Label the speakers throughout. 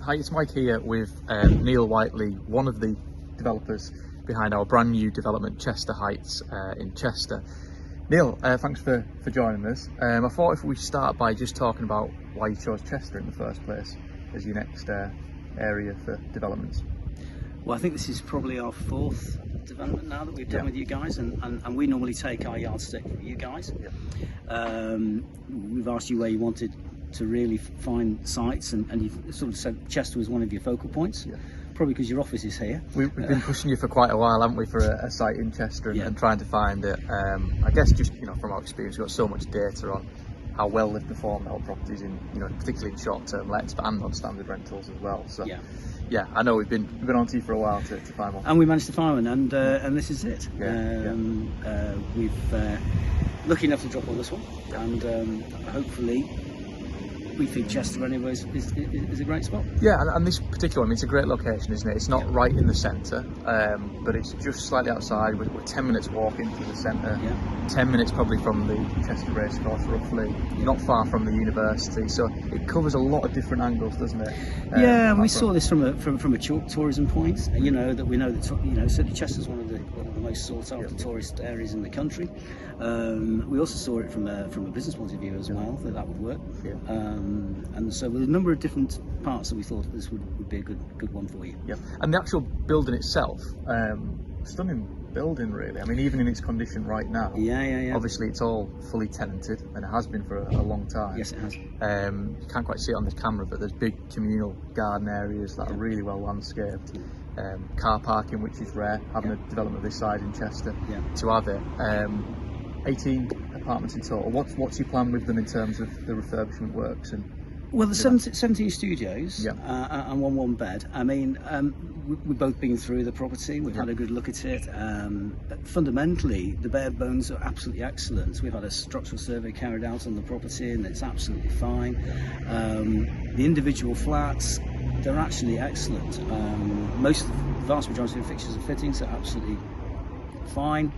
Speaker 1: Hi, it's Mike here with Neil Whiteley, one of the developers behind our brand new development, Chester Heights in Chester. Neil, thanks for joining us. I thought if we start by just talking about why you chose Chester in the first place as your next area for developments.
Speaker 2: Well, I think this is probably our fourth development now that we've done with you guys, and we normally take our yardstick with you guys. We've asked you where you wanted to really find sites, and you've sort of said Chester was one of your focal points, probably because your office is here.
Speaker 1: We've been pushing you for quite a while, haven't we, for a site in Chester and trying to find it. I guess just from our experience, we've got so much data on how well they've performed our properties in particularly in short-term lets, but and on standard rentals as well. So yeah, I know we've been on to you for a while to find one,
Speaker 2: and we managed to find one, and this is it. We've lucky enough to drop on this one, and hopefully we think Chester anyway is a great spot.
Speaker 1: Yeah, and this particular one, it's a great location, isn't it? It's not right in the centre, but it's just slightly outside. We're 10 minutes walk into the centre, 10 minutes probably from the Chester Racecourse roughly, not far from the university, so it covers a lot of different angles, doesn't it?
Speaker 2: And we saw this from a tourism point, that we know that certainly Chester's one of the most sought after tourist areas in the country. We also saw it from a business point of view as well, that would work. And so with a number of different parts that we thought this would be a good one for you. Yeah,
Speaker 1: and the actual building itself, stunning building really. I mean, even in its condition right now. Obviously it's all fully tenanted, and it has been for a long time.
Speaker 2: Yes, it has.
Speaker 1: You can't quite see it on the camera, but there's big communal garden areas that are really well landscaped. Car parking, which is rare, having a development of this size in Chester to have it. 18 apartments in total. What's your plan with them in terms of the refurbishment works?
Speaker 2: Well, the 17 studios and one bed. I mean, we've both been through the property. We've had a good look at it. But fundamentally, the bare bones are absolutely excellent. We've had a structural survey carried out on the property, and it's absolutely fine. The individual flats, they're actually excellent. Vast majority of the fixtures and fittings are absolutely fine.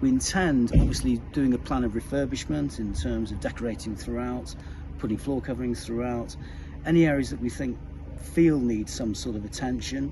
Speaker 2: We intend, obviously, doing a plan of refurbishment in terms of decorating throughout, putting floor coverings throughout. Any areas that we feel need some sort of attention,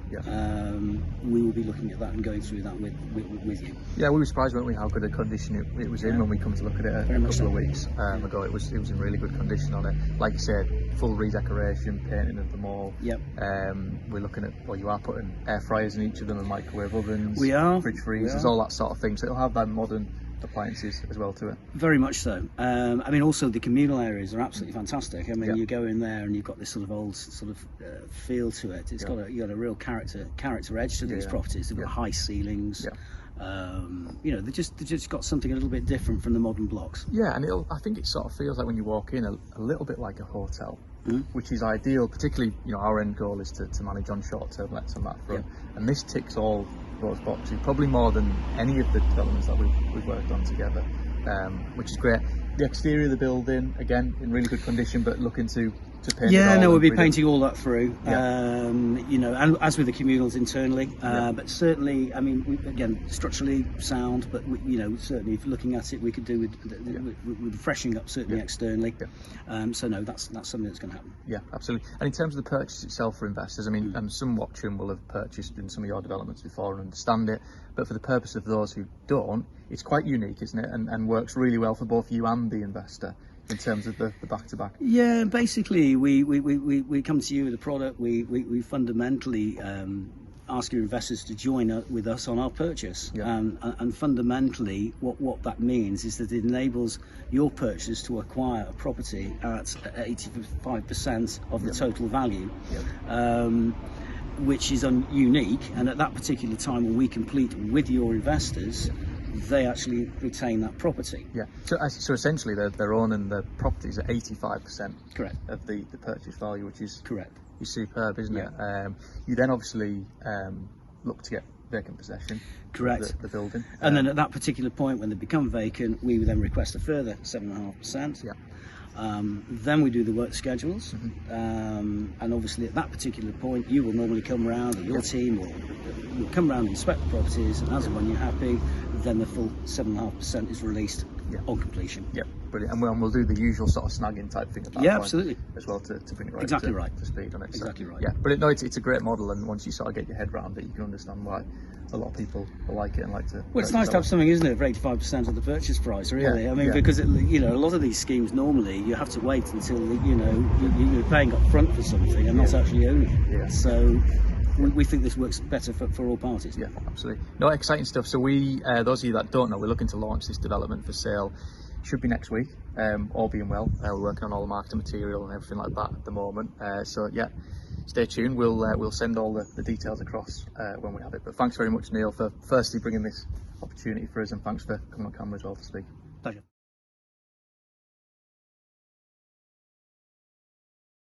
Speaker 2: we will be looking at that and going through that with you.
Speaker 1: Yeah, we were surprised, weren't we, how good a condition it was in when we come to look at it a couple of weeks ago. It was in really good condition on it. Like you said, full redecoration, painting of them all. We're looking at, you are putting air fryers in each of them and microwave ovens.
Speaker 2: We are.
Speaker 1: Fridge freezers, all that sort of thing. So it'll have that modern appliances as well to it.
Speaker 2: Very much so. I mean, also the communal areas are absolutely fantastic. I mean, you go in there and you've got this sort of old feel to it. It's got a real character edge to these properties. They've got high ceilings. They just got something a little bit different from the modern blocks.
Speaker 1: Yeah, and I think it sort of feels like when you walk in a little bit like a hotel, which is ideal. Particularly, our end goal is to manage on short-term lets on that front, and this ticks all those boxes, probably more than any of the developments that we've worked on together, which is great. The exterior of the building, again, in really good condition, but looking to paint it all.
Speaker 2: We'll be painting all that through, and as with the communals internally, but certainly, I mean, again, structurally sound, but certainly if looking at it, we could do with freshening up certainly externally. So no, that's something that's going to happen.
Speaker 1: Yeah, absolutely. And in terms of the purchase itself for investors, I mean, some watching will have purchased in some of your developments before and understand it, but for the purpose of those who don't, it's quite unique, isn't it, and works really well for both you and the investor in terms of the back-to-back.
Speaker 2: Yeah, basically we come to you with a product. We fundamentally ask your investors to join with us on our purchase, and fundamentally what that means is that it enables your purchasers to acquire a property at 85% of the total value, which is unique, and at that particular time when we complete with your investors, they actually retain that property. Yeah.
Speaker 1: So essentially, they're owning the properties at 85%.
Speaker 2: Correct.
Speaker 1: Of the purchase value, which is
Speaker 2: correct.
Speaker 1: Is superb, isn't it? You then obviously look to get vacant possession.
Speaker 2: Correct.
Speaker 1: Of the building.
Speaker 2: And then at that particular point, when they become vacant, we would then request a further 7.5%.
Speaker 1: Yeah.
Speaker 2: Then we do the work schedules, and obviously at that particular point you will normally come around, or your team will come around and inspect the properties, and as and when you're happy, then the full 7.5% is released on completion.
Speaker 1: Yeah, brilliant. And we'll do the usual sort of snagging type thing at that
Speaker 2: Yeah,
Speaker 1: point
Speaker 2: absolutely.
Speaker 1: as well to bring it right
Speaker 2: Exactly
Speaker 1: to,
Speaker 2: right.
Speaker 1: to speed on it.
Speaker 2: Exactly right.
Speaker 1: Yeah, but no, it's a great model, and once you sort of get your head around it, you can understand why a lot of people like it and like to.
Speaker 2: Well, it's nice to have something, isn't it, for 85% of the purchase price, really.
Speaker 1: Yeah,
Speaker 2: I mean,
Speaker 1: yeah.
Speaker 2: because, a lot of these schemes normally you have to wait until, you're paying up front for something and not actually owning it.
Speaker 1: Yeah.
Speaker 2: So we think this works better for all parties.
Speaker 1: Yeah, absolutely. No, exciting stuff. So we, those of you that don't know, we're looking to launch this development for sale. Should be next week, all being well. We're working on all the marketing material and everything like that at the moment. So yeah, stay tuned. We'll send all the details across when we have it. But thanks very much, Neil, for firstly bringing this opportunity for us, and thanks for coming on camera as well to speak.
Speaker 2: Pleasure.